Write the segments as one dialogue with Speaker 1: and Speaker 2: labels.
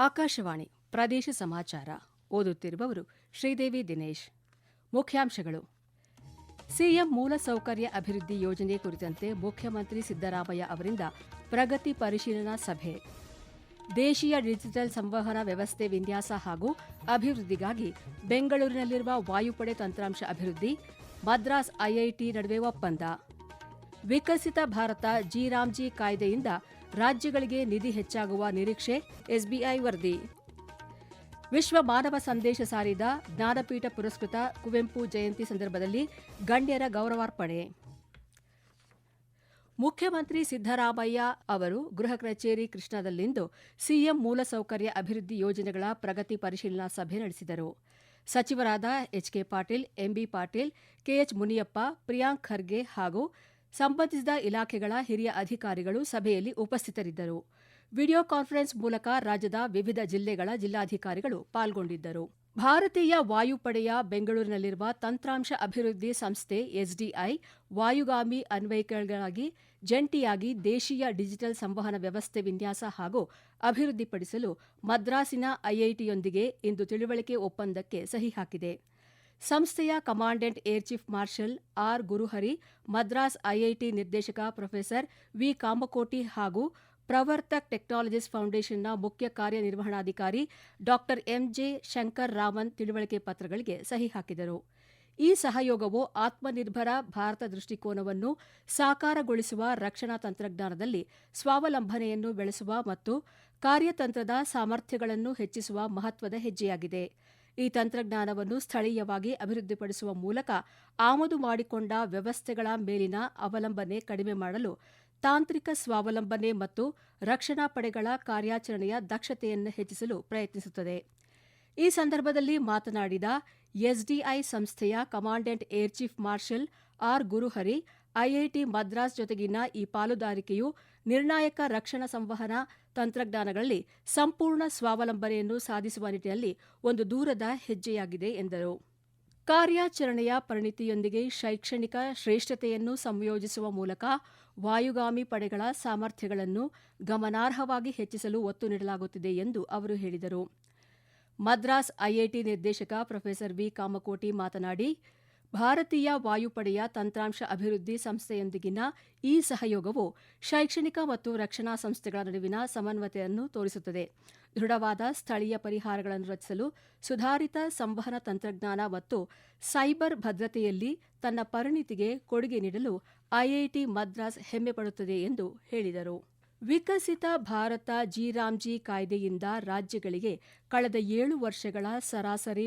Speaker 1: ಆಕಾಶವಾಣಿ ಪ್ರದೇಶ ಸಮಾಚಾರ ಓದುತ್ತಿರುವವರು ಶ್ರೀದೇವಿ ದಿನೇಶ್. ಮುಖ್ಯಾಂಶಗಳು: ಸಿಎಂ ಮೂಲಸೌಕರ್ಯ ಅಭಿವೃದ್ಧಿ ಯೋಜನೆ ಕುರಿತಂತೆ ಮುಖ್ಯಮಂತ್ರಿ ಸಿದ್ದರಾಮಯ್ಯ ಅವರಿಂದ ಪ್ರಗತಿ ಪರಿಶೀಲನಾ ಸಭೆ. ದೇಶೀಯ ಡಿಜಿಟಲ್ ಸಂವಹನ ವ್ಯವಸ್ಥೆ ವಿನ್ಯಾಸ ಹಾಗೂ ಅಭಿವೃದ್ಧಿಗಾಗಿ ಬೆಂಗಳೂರಿನಲ್ಲಿರುವ ವಾಯುಪಡೆ ತಂತ್ರಾಂಶ ಅಭಿವೃದ್ಧಿ, ಮದ್ರಾಸ್ ಐಐಟಿ ನಡುವೆ ಒಪ್ಪಂದ. ವಿಕಸಿತ ಭಾರತ ಜಿ ಕಾಯ್ದೆಯಿಂದ ರಾಜ್ಯಗಳಿಗೆ ನಿಧಿ ಹೆಚ್ಚಾಗುವ ನಿರೀಕ್ಷೆ, ಎಸ್ಬಿಐ ವರದಿ. ವಿಶ್ವ ಮಾನವ ಸಂದೇಶ ಸಾರಿದ ಜ್ಞಾನಪೀಠ ಪುರಸ್ಕೃತ ಕುವೆಂಪು ಜಯಂತಿ ಸಂದರ್ಭದಲ್ಲಿ ಗಣ್ಯರ ಗೌರವಾರ್ಪಣೆ. ಮುಖ್ಯಮಂತ್ರಿ ಸಿದ್ದರಾಮಯ್ಯ ಅವರು ಗೃಹ ಕಚೇರಿ ಕೃಷ್ಣಾದಲ್ಲಿಂದು ಸಿಎಂ ಮೂಲಸೌಕರ್ಯ ಅಭಿವೃದ್ಧಿ ಯೋಜನೆಗಳ ಪ್ರಗತಿ ಪರಿಶೀಲನಾ ಸಭೆ ನಡೆಸಿದರು. ಸಚಿವರಾದ HK Patil, MB Patil, KH Muniyappa, Priyank Kharge ಹಾಗೂ ಸಂಬಂಧಿಸಿದ ಇಲಾಖೆಗಳ ಹಿರಿಯ ಅಧಿಕಾರಿಗಳು ಸಭೆಯಲ್ಲಿ ಉಪಸ್ಥಿತರಿದ್ದರು. ವಿಡಿಯೋ ಕಾನ್ಫರೆನ್ಸ್ ಮೂಲಕ ರಾಜ್ಯದ ವಿವಿಧ ಜಿಲ್ಲೆಗಳ ಜಿಲ್ಲಾಧಿಕಾರಿಗಳು ಪಾಲ್ಗೊಂಡಿದ್ದರು. ಭಾರತೀಯ ವಾಯುಪಡೆಯ ಬೆಂಗಳೂರಿನಲ್ಲಿರುವ ತಂತ್ರಾಂಶ ಅಭಿವೃದ್ಧಿ ಸಂಸ್ಥೆ ಎಸ್ಡಿಐ ವಾಯುಗಾಮಿ ಅನ್ವಯಿಕೆಗಳಿಗಾಗಿ ಜಂಟಿಯಾಗಿ ದೇಶೀಯ ಡಿಜಿಟಲ್ ಸಂವಹನ ವ್ಯವಸ್ಥೆ ವಿನ್ಯಾಸ ಹಾಗೂ ಅಭಿವೃದ್ಧಿಪಡಿಸಲು ಮದ್ರಾಸಿನ ಐಐಟಿಯೊಂದಿಗೆ ಇಂದು ತಿಳುವಳಿಕೆ ಒಪ್ಪಂದಕ್ಕೆ ಸಹಿ ಹಾಕಿದೆ. ಸಂಸ್ಥೆಯ commandant air chief marshal R Guruhari, Madras IIT ನಿರ್ದೇಶಕ ಪ್ರೊಫೆಸರ್ ವಿ ಕಾಮಕೋಟಿ ಹಾಗೂ ಪ್ರವರ್ತಕ್ ಟೆಕ್ನಾಲಜೀಸ್ ಫೌಂಡೇಶನ್ನ ಮುಖ್ಯ ಕಾರ್ಯನಿರ್ವಹಣಾಧಿಕಾರಿ ಡಾ ಎಂಜೆ ಶಂಕರ್ ರಾಮನ್ ತಿಳುವಳಿಕೆ ಪತ್ರಗಳಿಗೆ ಸಹಿ ಹಾಕಿದರು. ಈ ಸಹಯೋಗವು ಆತ್ಮನಿರ್ಭರ ಭಾರತ ದೃಷ್ಟಿಕೋನವನ್ನು ಸಾಕಾರಗೊಳಿಸುವ, ರಕ್ಷಣಾ ತಂತ್ರಜ್ಞಾನದಲ್ಲಿ ಸ್ವಾವಲಂಬನೆಯನ್ನು ಬೆಳೆಸುವ ಮತ್ತು ಕಾರ್ಯತಂತ್ರದ ಸಾಮರ್ಥ್ಯಗಳನ್ನು ಹೆಚ್ಚಿಸುವ ಮಹತ್ವದ ಹೆಜ್ಜೆಯಾಗಿದೆ. ಈ ತಂತ್ರಜ್ಞಾನವನ್ನು ಸ್ಥಳೀಯವಾಗಿ ಅಭಿವೃದ್ಧಿಪಡಿಸುವ ಮೂಲಕ ಆಮದು ಮಾಡಿಕೊಂಡ ವ್ಯವಸ್ಥೆಗಳ ಮೇಲಿನ ಅವಲಂಬನೆ ಕಡಿಮೆ ಮಾಡಲು, ತಾಂತ್ರಿಕ ಸ್ವಾವಲಂಬನೆ ಮತ್ತು ರಕ್ಷಣಾ ಪಡೆಗಳ ಕಾರ್ಯಾಚರಣೆಯ ದಕ್ಷತೆಯನ್ನು ಹೆಚ್ಚಿಸಲು ಪ್ರಯತ್ನಿಸುತ್ತದೆ. ಈ ಸಂದರ್ಭದಲ್ಲಿ ಮಾತನಾಡಿದ ಎಸ್ಡಿಐ ಸಂಸ್ಥೆಯ commandant air chief marshal R Guruhari, IIT Madras ಜೊತೆಗಿನ ಈ ಪಾಲುದಾರಿಕೆಯು ನಿರ್ಣಾಯಕ ರಕ್ಷಣಾ ಸಂವಹನ ತಂತ್ರಜ್ಞಾನಗಳಲ್ಲಿ ಸಂಪೂರ್ಣ ಸ್ವಾವಲಂಬನೆಯನ್ನು ಸಾಧಿಸುವ ನಿಟ್ಟಿನಲ್ಲಿ ಒಂದು ದೂರದ ಹೆಜ್ಜೆಯಾಗಿದೆ ಎಂದರು. ಕಾರ್ಯಾಚರಣೆಯ ಪರಿಣಿತಿಯೊಂದಿಗೆ ಶೈಕ್ಷಣಿಕ ಶ್ರೇಷ್ಠತೆಯನ್ನು ಸಂಯೋಜಿಸುವ ಮೂಲಕ ವಾಯುಗಾಮಿ ಪಡೆಗಳ ಸಾಮರ್ಥ್ಯಗಳನ್ನು ಗಮನಾರ್ಹವಾಗಿ ಹೆಚ್ಚಿಸಲು ಒತ್ತು ನೀಡಲಾಗುತ್ತಿದೆ ಎಂದು ಅವರು ಹೇಳಿದರು. ಮದ್ರಾಸ್ ಐಐಟಿ ನಿರ್ದೇಶಕ ಪ್ರೊಫೆಸರ್ ವಿ ಕಾಮಕೋಟಿ ಮಾತನಾಡಿ, ಭಾರತೀಯ ವಾಯುಪಡೆಯ ತಂತ್ರಾಂಶ ಅಭಿವೃದ್ಧಿ ಸಂಸ್ಥೆಯೊಂದಿಗಿನ ಈ ಸಹಯೋಗವು ಶೈಕ್ಷಣಿಕ ಮತ್ತು ರಕ್ಷಣಾ ಸಂಸ್ಥೆಗಳ ನಡುವಿನ ಸಮನ್ವಯತೆಯನ್ನು ತೋರಿಸುತ್ತದೆ. ದೃಢವಾದ ಸ್ಥಳೀಯ ಪರಿಹಾರಗಳನ್ನು ರಚಿಸಲು ಸುಧಾರಿತ ಸಂವಹನ ತಂತ್ರಜ್ಞಾನ ಮತ್ತು ಸೈಬರ್ ಭದ್ರತೆಯಲ್ಲಿ ತನ್ನ ಪರಿಣಿತಿಗೆ ಕೊಡುಗೆ ನೀಡಲು ಐಐಟಿ ಮದ್ರಾಸ್ ಹೆಮ್ಮೆಪಡುತ್ತದೆ ಎಂದು ಹೇಳಿದರು. ವಿಕಸಿತ ಭಾರತ ಜಿ ಕಾಯ್ದೆಯಿಂದ ರಾಜ್ಯಗಳಿಗೆ ಕಳೆದ 7 ವರ್ಷಗಳ ಸರಾಸರಿ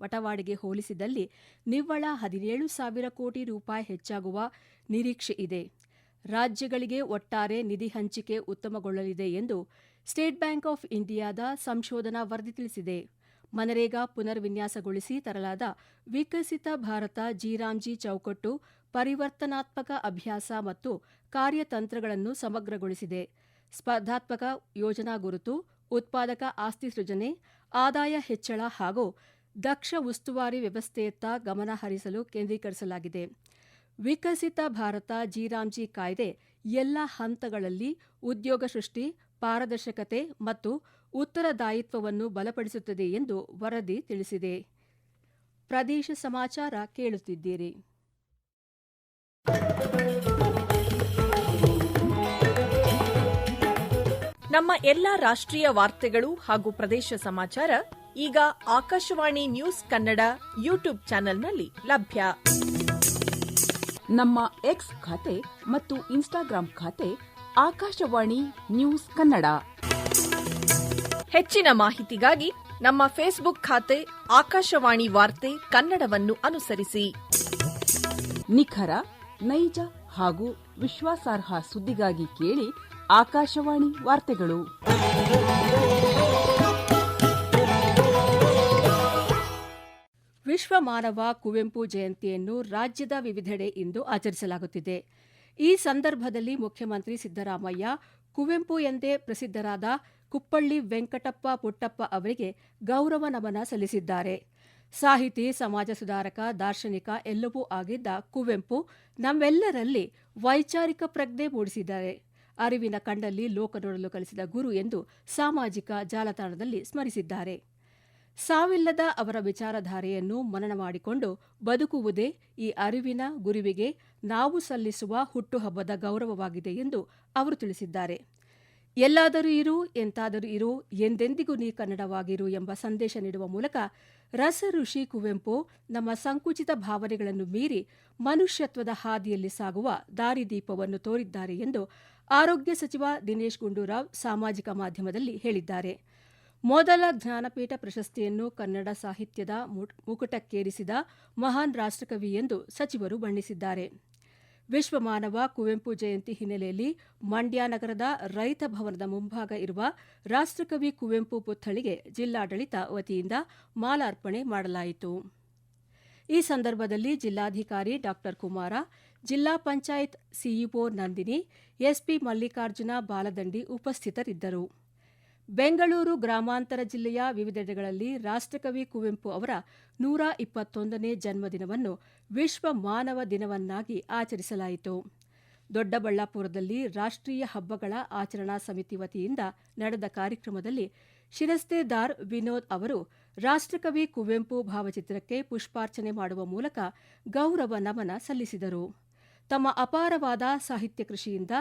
Speaker 1: ಬಟವಾಡೆಗೆ ಹೋಲಿಸಿದಲ್ಲಿ ನಿವ್ವಳ 17,000 ಕೋಟಿ ರೂಪಾಯಿ ಹೆಚ್ಚಾಗುವ ನಿರೀಕ್ಷೆ ಇದೆ. ರಾಜ್ಯಗಳಿಗೆ ಒಟ್ಟಾರೆ ನಿಧಿ ಹಂಚಿಕೆ ಉತ್ತಮಗೊಳ್ಳಲಿದೆ ಎಂದು ಸ್ಟೇಟ್ ಬ್ಯಾಂಕ್ ಆಫ್ ಇಂಡಿಯಾದ ಸಂಶೋಧನಾ ವರದಿ ತಿಳಿಸಿದೆ. ಮನರೇಗಾ ಪುನರ್ವಿನ್ಯಾಸಗೊಳಿಸಿ ತರಲಾದ ವಿಕಸಿತ ಭಾರತ ಜಿ ಚೌಕಟ್ಟು ಪರಿವರ್ತನಾತ್ಮಕ ಅಭ್ಯಾಸ ಮತ್ತು ಕಾರ್ಯತಂತ್ರಗಳನ್ನು ಸಮಗ್ರಗೊಳಿಸಿದೆ. ಸ್ಪರ್ಧಾತ್ಮಕ ಯೋಜನಾ ಗುರುತು, ಉತ್ಪಾದಕ ಆಸ್ತಿ ಸೃಜನೆ, ಆದಾಯ ಹೆಚ್ಚಳ ಹಾಗೂ ದಕ್ಷ ಉಸ್ತುವಾರಿ ವ್ಯವಸ್ಥೆಯತ್ತ ಗಮನ ಹರಿಸಲು ಕೇಂದ್ರೀಕರಿಸಲಾಗಿದೆ. ವಿಕಸಿತ ಭಾರತ ಜಿ ಕಾಯ್ದೆ ಎಲ್ಲ ಹಂತಗಳಲ್ಲಿ ಉದ್ಯೋಗ ಸೃಷ್ಟಿ, ಪಾರದರ್ಶಕತೆ ಮತ್ತು ಉತ್ತರದಾಯಿತ್ವವನ್ನು ಬಲಪಡಿಸುತ್ತದೆ ಎಂದು ವರದಿ ತಿಳಿಸಿದೆ. ಪ್ರದೇಶ ಸಮಾಚಾರ ಕೇಳುತ್ತಿದ್ದೀರಿ.
Speaker 2: ನಮ್ಮ ಎಲ್ಲಾ ರಾಷ್ಟ್ರೀಯ ವಾರ್ತೆಗಳು ಹಾಗೂ ಪ್ರದೇಶ ಸಮಾಚಾರ ಈಗ ಆಕಾಶವಾಣಿ ನ್ಯೂಸ್ ಕನ್ನಡ ಯೂಟ್ಯೂಬ್ ಚಾನೆಲ್ನಲ್ಲಿ ಲಭ್ಯ.
Speaker 3: ನಮ್ಮ ಎಕ್ಸ್ ಖಾತೆ ಮತ್ತು ಇನ್ಸ್ಟಾಗ್ರಾಂ ಖಾತೆ ಆಕಾಶವಾಣಿ ನ್ಯೂಸ್ ಕನ್ನಡ.
Speaker 2: ಹೆಚ್ಚಿನ ಮಾಹಿತಿಗಾಗಿ ನಮ್ಮ ಫೇಸ್ಬುಕ್ ಖಾತೆ ಆಕಾಶವಾಣಿ ವಾರ್ತೆ ಕನ್ನಡವನ್ನು ಅನುಸರಿಸಿ.
Speaker 3: ನಿಖರ, ನೈಜ ಹಾಗೂ ವಿಶ್ವಾಸಾರ್ಹ ಸುದ್ದಿಗಾಗಿ ಕೇಳಿ ಆಕಾಶವಾಣಿ ವಾರ್ತೆಗಳು.
Speaker 1: ವಿಶ್ವ ಮಾನವ ಕುವೆಂಪು ಜಯಂತಿಯನ್ನು ರಾಜ್ಯದ ವಿವಿಧೆಡೆ ಇಂದು ಆಚರಿಸಲಾಗುತ್ತಿದೆ. ಈ ಸಂದರ್ಭದಲ್ಲಿ ಮುಖ್ಯಮಂತ್ರಿ ಸಿದ್ದರಾಮಯ್ಯ ಕುವೆಂಪು ಎಂದೇ ಪ್ರಸಿದ್ಧರಾದ ಕುಪ್ಪಳ್ಳಿ ವೆಂಕಟಪ್ಪ ಪುಟ್ಟಪ್ಪ ಅವರಿಗೆ ಗೌರವ ನಮನ ಸಲ್ಲಿಸಿದ್ದಾರೆ. ಸಾಹಿತಿ, ಸಮಾಜ ಸುಧಾರಕ, ದಾರ್ಶನಿಕ ಎಲ್ಲವೂ ಆಗಿದ್ದ ಕುವೆಂಪು ನಮ್ಮೆಲ್ಲರಲ್ಲಿ ವೈಚಾರಿಕ ಪ್ರಜ್ಞೆ ಮೂಡಿಸಿದ್ದಾರೆ. ಅರಿವಿನ ಕಣ್ಣಲ್ಲಿ ಲೋಕ ನೋಡಲು ಕಲಿಸಿದ ಗುರು ಎಂದು ಸಾಮಾಜಿಕ ಜಾಲತಾಣದಲ್ಲಿ ಸ್ಮರಿಸಿದ್ದಾರೆ. ಸಾವಿಲ್ಲದ ಅವರ ವಿಚಾರಧಾರೆಯನ್ನು ಮನನ ಮಾಡಿಕೊಂಡು ಬದುಕುವುದೇ ಈ ಅರಿವಿನ ಗುರುವಿಗೆ ನಾವು ಸಲ್ಲಿಸುವ ಹುಟ್ಟುಹಬ್ಬದ ಗೌರವವಾಗಿದೆ ಎಂದು ಅವರು ತಿಳಿಸಿದ್ದಾರೆ. ಎಲ್ಲಾದರೂ ಇರು, ಎಂತಾದರೂ ಇರು, ಎಂದೆಂದಿಗೂ ನೀ ಕನ್ನಡವಾಗಿರು ಎಂಬ ಸಂದೇಶ ನೀಡುವ ಮೂಲಕ ರಸಋಷಿ ಕುವೆಂಪು ನಮ್ಮ ಸಂಕುಚಿತ ಭಾವನೆಗಳನ್ನು ಮೀರಿ ಮನುಷ್ಯತ್ವದ ಹಾದಿಯಲ್ಲಿ ಸಾಗುವ ದಾರಿದೀಪವನ್ನು ತೋರಿದ್ದಾರೆ ಎಂದು ಆರೋಗ್ಯ ಸಚಿವ ದಿನೇಶ್ ಗುಂಡೂರಾವ್ ಸಾಮಾಜಿಕ ಮಾಧ್ಯಮದಲ್ಲಿ ಹೇಳಿದ್ದಾರೆ. ಮೊದಲ ಜ್ಞಾನಪೀಠ ಪ್ರಶಸ್ತಿಯನ್ನು ಕನ್ನಡ ಸಾಹಿತ್ಯದ ಮುಕುಟಕ್ಕೇರಿಸಿದ ಮಹಾನ್ ರಾಷ್ಟ್ರಕವಿ ಎಂದು ಸಚಿವರು ಬಣ್ಣಿಸಿದ್ದಾರೆ. ವಿಶ್ವ ಮಾನವ ಕುವೆಂಪು ಜಯಂತಿ ಹಿನ್ನೆಲೆಯಲ್ಲಿ ಮಂಡ್ಯ ನಗರದ ರೈತ ಭವನದ ಮುಂಭಾಗ ಇರುವ ರಾಷ್ಟ್ರಕವಿ ಕುವೆಂಪು ಪುತ್ಥಳಿಗೆ ಜಿಲ್ಲಾಡಳಿತ ವತಿಯಿಂದ ಮಾಲಾರ್ಪಣೆ ಮಾಡಲಾಯಿತು. ಈ ಸಂದರ್ಭದಲ್ಲಿ ಜಿಲ್ಲಾಧಿಕಾರಿ ಡಾ ಕುಮಾರ, ಜಿಲ್ಲಾ ಪಂಚಾಯತ್ ಸಿಇಒ ನಂದಿನಿ, ಎಸ್ಪಿ ಮಲ್ಲಿಕಾರ್ಜುನ ಬಾಲದಂಡಿ ಉಪಸ್ಥಿತರಿದ್ದರು. ಬೆಂಗಳೂರು ಗ್ರಾಮಾಂತರ ಜಿಲ್ಲೆಯ ವಿವಿಧೆಡೆಗಳಲ್ಲಿ ರಾಷ್ಟ್ರಕವಿ ಕುವೆಂಪು ಅವರ 121ನೇ ಜನ್ಮದಿನವನ್ನು ವಿಶ್ವ ಮಾನವ ದಿನವನ್ನಾಗಿ ಆಚರಿಸಲಾಯಿತು. ದೊಡ್ಡಬಳ್ಳಾಪುರದಲ್ಲಿ ರಾಷ್ಟ್ರೀಯ ಹಬ್ಬಗಳ ಆಚರಣಾ ಸಮಿತಿ ವತಿಯಿಂದ ನಡೆದ ಕಾರ್ಯಕ್ರಮದಲ್ಲಿ ಶಿರಸ್ತೇದಾರ್ ವಿನೋದ್ ಅವರು ರಾಷ್ಟ್ರಕವಿ ಕುವೆಂಪು ಭಾವಚಿತ್ರಕ್ಕೆ ಪುಷ್ಪಾರ್ಚನೆ ಮಾಡುವ ಮೂಲಕ ಗೌರವ ನಮನ ಸಲ್ಲಿಸಿದರು. ತಮ್ಮ ಅಪಾರವಾದ ಸಾಹಿತ್ಯ ಕೃಷಿಯಿಂದ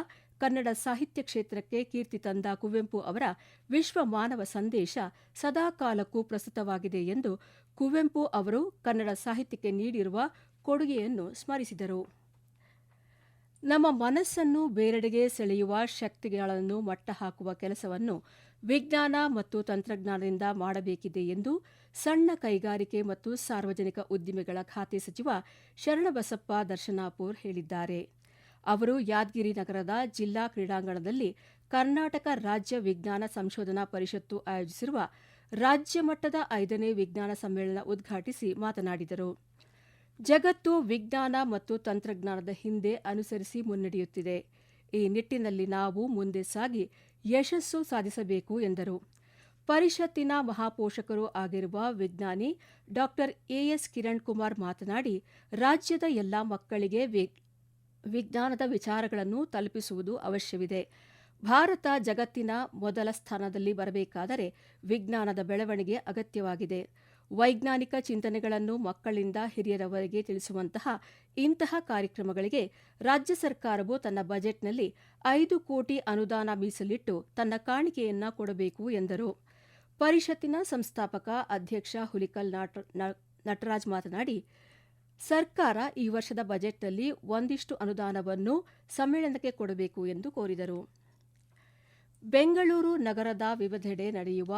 Speaker 1: ಕನ್ನಡ ಸಾಹಿತ್ಯ ಕ್ಷೇತ್ರಕ್ಕೆ ಕೀರ್ತಿ ತಂದ ಕುವೆಂಪು ಅವರ ವಿಶ್ವ ಮಾನವ ಸಂದೇಶ ಸದಾಕಾಲಕ್ಕೂ ಪ್ರಸ್ತುತವಾಗಿದೆ ಎಂದು ಕುವೆಂಪು ಅವರು ಕನ್ನಡ ಸಾಹಿತ್ಯಕ್ಕೆ ನೀಡಿರುವ ಕೊಡುಗೆಯನ್ನು ಸ್ಮರಿಸಿದರು. ನಮ್ಮ ಮನಸ್ಸನ್ನು ಬೇರೆಡೆಗೆ ಸೆಳೆಯುವ ಶಕ್ತಿಗಳನ್ನು ಮಟ್ಟಹಾಕುವ ಕೆಲಸವನ್ನು ವಿಜ್ಞಾನ ಮತ್ತು ತಂತ್ರಜ್ಞಾನದಿಂದ ಮಾಡಬೇಕಿದೆ ಎಂದು ಸಣ್ಣ ಕೈಗಾರಿಕೆ ಮತ್ತು ಸಾರ್ವಜನಿಕ ಉದ್ದಿಮೆಗಳ ಖಾತೆ ಸಚಿವ ಶರಣಬಸಪ್ಪ ದರ್ಶನಾಪುರ್ ಹೇಳಿದ್ದಾರೆ. ಅವರು ಯಾದಗಿರಿ ನಗರದ ಜಿಲ್ಲಾ ಕ್ರೀಡಾಂಗಣದಲ್ಲಿ ಕರ್ನಾಟಕ ರಾಜ್ಯ ವಿಜ್ಞಾನ ಸಂಶೋಧನಾ ಪರಿಷತ್ತು ಆಯೋಜಿಸಿರುವ ರಾಜ್ಯ ಮಟ್ಟದ 5ನೇ ವಿಜ್ಞಾನ ಸಮ್ಮೇಳನ ಉದ್ಘಾಟಿಸಿ ಮಾತನಾಡಿದರು. ಜಗತ್ತು ವಿಜ್ಞಾನ ಮತ್ತು ತಂತ್ರಜ್ಞಾನದ ಹಿಂದೆ ಅನುಸರಿಸಿ ಮುನ್ನಡೆಯುತ್ತಿದೆ. ಈ ನಿಟ್ಟಿನಲ್ಲಿ ನಾವು ಮುಂದೆ ಸಾಗಿ ಯಶಸ್ಸು ಸಾಧಿಸಬೇಕು ಎಂದರು. ಪರಿಷತ್ತಿನ ಮಹಾಪೋಷಕರು ಆಗಿರುವ ವಿಜ್ಞಾನಿ ಡಾ ಎಎಸ್ ಕಿರಣ್ ಕುಮಾರ್ ಮಾತನಾಡಿ, ರಾಜ್ಯದ ಎಲ್ಲಾ ಮಕ್ಕಳಿಗೆ ವಿಜ್ಞಾನದ ವಿಚಾರಗಳನ್ನು ತಲುಪಿಸುವುದು ಅವಶ್ಯವಿದೆ. ಭಾರತ ಜಗತ್ತಿನ ಮೊದಲ ಸ್ಥಾನದಲ್ಲಿ ಬರಬೇಕಾದರೆ ವಿಜ್ಞಾನದ ಬೆಳವಣಿಗೆ ಅಗತ್ಯವಾಗಿದೆ. ವೈಜ್ಞಾನಿಕ ಚಿಂತನೆಗಳನ್ನು ಮಕ್ಕಳಿಂದ ಹಿರಿಯರವರೆಗೆ ತಿಳಿಸುವಂತಹ ಇಂತಹ ಕಾರ್ಯಕ್ರಮಗಳಿಗೆ ರಾಜ್ಯ ಸರ್ಕಾರವು ತನ್ನ ಬಜೆಟ್ನಲ್ಲಿ 5 ಕೋಟಿ ಅನುದಾನ ಮೀಸಲಿಟ್ಟು ತನ್ನ ಕಾಣಿಕೆಯನ್ನ ಕೊಡಬೇಕು ಎಂದರು. ಪರಿಷತ್ತಿನ ಸಂಸ್ಥಾಪಕ ಅಧ್ಯಕ್ಷ ಹುಲಿಕಲ್ ನಟರಾಜ್ ಮಾತನಾಡಿ, ಸರ್ಕಾರ ಈ ವರ್ಷದ ಬಜೆಟ್ನಲ್ಲಿ ಒಂದಿಷ್ಟು ಅನುದಾನವನ್ನು ಸಮ್ಮೇಳನಕ್ಕೆ ಕೊಡಬೇಕು ಎಂದು ಕೋರಿದರು. ಬೆಂಗಳೂರು ನಗರದ ವಿವಿಧೆಡೆ ನಡೆಯುವ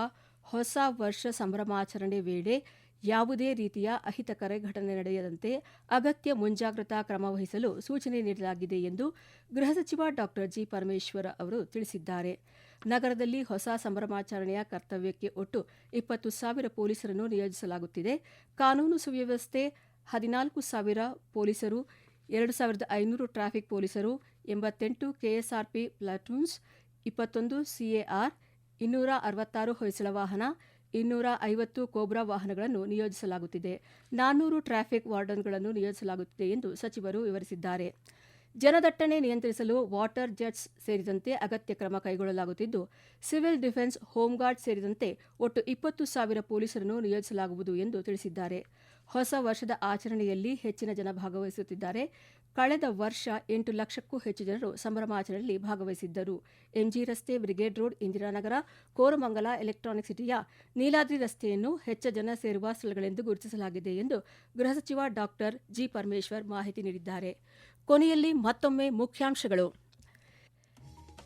Speaker 1: ಹೊಸ ವರ್ಷ ಸಂಭ್ರಮಾಚರಣೆ ವೇಳೆ ಯಾವುದೇ ರೀತಿಯ ಅಹಿತಕರ ಘಟನೆ ನಡೆಯದಂತೆ ಅಗತ್ಯ ಮುಂಜಾಗ್ರತಾ ಕ್ರಮ ವಹಿಸಲು ಸೂಚನೆ ನೀಡಲಾಗಿದೆ ಎಂದು ಗೃಹ ಸಚಿವ ಡಾ ಜಿ ಪರಮೇಶ್ವರ್ ಅವರು ತಿಳಿಸಿದ್ದಾರೆ. ನಗರದಲ್ಲಿ ಹೊಸ ಸಂಭ್ರಮಾಚರಣೆಯ ಕರ್ತವ್ಯಕ್ಕೆ ಒಟ್ಟು 20,000 ಪೊಲೀಸರನ್ನು ನಿಯೋಜಿಸಲಾಗುತ್ತಿದೆ. ಕಾನೂನು ಸುವ್ಯವಸ್ಥೆ 14,000 ಪೊಲೀಸರು, 2,500 ಟ್ರಾಫಿಕ್ ಪೊಲೀಸರು, 88 ಕೆಎಸ್ಆರ್ಪಿ ಪ್ಲಾಟೂನ್ಸ್, 21 ಸಿಎಆರ್, 266 ಹೊಯ್ಸಳ ವಾಹನ, 250 ಕೋಬ್ರಾ ವಾಹನಗಳನ್ನು ನಿಯೋಜಿಸಲಾಗುತ್ತಿದೆ. 400 ಟ್ರಾಫಿಕ್ ವಾರ್ಡನ್ಗಳನ್ನು ನಿಯೋಜಿಸಲಾಗುತ್ತಿದೆ ಎಂದು ಸಚಿವರು ವಿವರಿಸಿದ್ದಾರೆ. ಜನದಟ್ಟಣೆ ನಿಯಂತ್ರಿಸಲು ವಾಟರ್ ಜೆಟ್ಸ್ ಸೇರಿದಂತೆ ಅಗತ್ಯ ಕ್ರಮ ಕೈಗೊಳ್ಳಲಾಗುತ್ತಿದ್ದು, ಸಿವಿಲ್ ಡಿಫೆನ್ಸ್, ಹೋಂಗಾರ್ಡ್ ಸೇರಿದಂತೆ ಒಟ್ಟು 20,000 ಪೊಲೀಸರನ್ನು ನಿಯೋಜಿಸಲಾಗುವುದು ಎಂದು ತಿಳಿಸಿದ್ದಾರೆ. ಹೊಸ ವರ್ಷದ ಆಚರಣೆಯಲ್ಲಿ ಹೆಚ್ಚಿನ ಜನ ಭಾಗವಹಿಸುತ್ತಿದ್ದಾರೆ. ಕಳೆದ ವರ್ಷ 8 ಲಕ್ಷಕ್ಕೂ ಹೆಚ್ಚು ಜನರು ಸಂಭ್ರಮಾಚರಣೆಯಲ್ಲಿ ಭಾಗವಹಿಸಿದ್ದರು. ಎಂಜಿ ರಸ್ತೆ, brigade road, Indiranagar, Koramangala, electronic ಸಿಟಿಯ ನೀಲಾದ್ರಿ ರಸ್ತೆಯನ್ನು ಹೆಚ್ಚು ಜನ ಸೇರುವ ಸ್ಥಳಗಳೆಂದು ಗುರುತಿಸಲಾಗಿದೆ ಎಂದು ಗೃಹ ಸಚಿವ ಡಾ ಜಿ ಪರಮೇಶ್ವರ್ ಮಾಹಿತಿ ನೀಡಿದ್ದಾರೆ. ಕೊನೆಯಲ್ಲಿ ಮತ್ತೊಮ್ಮೆ ಮುಖ್ಯಾಂಶಗಳು.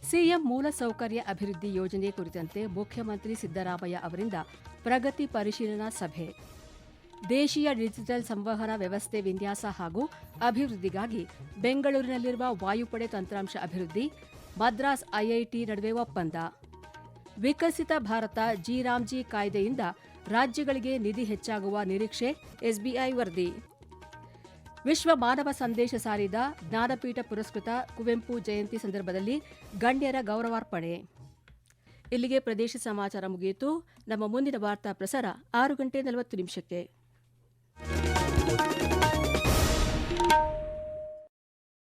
Speaker 1: ಸಿಎಂ ಮೂಲಸೌಕರ್ಯ ಅಭಿವೃದ್ಧಿ ಯೋಜನೆ ಕುರಿತಂತೆ ಮುಖ್ಯಮಂತ್ರಿ ಸಿದ್ದರಾಮಯ್ಯ ಅವರಿಂದ ಪ್ರಗತಿ ಪರಿಶೀಲನಾ ಸಭೆ. ದೇಶೀಯ ಡಿಜಿಟಲ್ ಸಂವಹನ ವ್ಯವಸ್ಥೆ ವಿನ್ಯಾಸ ಹಾಗೂ ಅಭಿವೃದ್ಧಿಗಾಗಿ ಬೆಂಗಳೂರಿನಲ್ಲಿರುವ ವಾಯುಪಡೆ ತಂತ್ರಾಂಶ ಅಭಿವೃದ್ಧಿ, ಮದ್ರಾಸ್ ಐಐಟಿ ನಡುವೆ ಒಪ್ಪಂದ. ವಿಕಸಿತ ಭಾರತ ಜಿ-ರಾಮ್ಜಿ ಕಾಯ್ದೆಯಿಂದ ರಾಜ್ಯಗಳಿಗೆ ನಿಧಿ ಹೆಚ್ಚಾಗುವ ನಿರೀಕ್ಷೆ, ಎಸ್ಬಿಐ ವರದಿ. ವಿಶ್ವ ಮಾನವ ಸಂದೇಶ ಸಾರಿದ ಜ್ಞಾನಪೀಠ ಪುರಸ್ಕೃತ ಕುವೆಂಪು ಜಯಂತಿ ಸಂದರ್ಭದಲ್ಲಿ ಗಣ್ಯರ ಗೌರವಾರ್ಪಣೆ. ಇಲ್ಲಿಗೆ ಪ್ರದೇಶ ಸಮಾಚಾರ ಮುಗಿಯಿತು. ನಮ್ಮ ಮುಂದಿನ ವಾರ್ತಾ ಪ್ರಸಾರ 6:40 ನಿಮಿಷಕ್ಕೆ.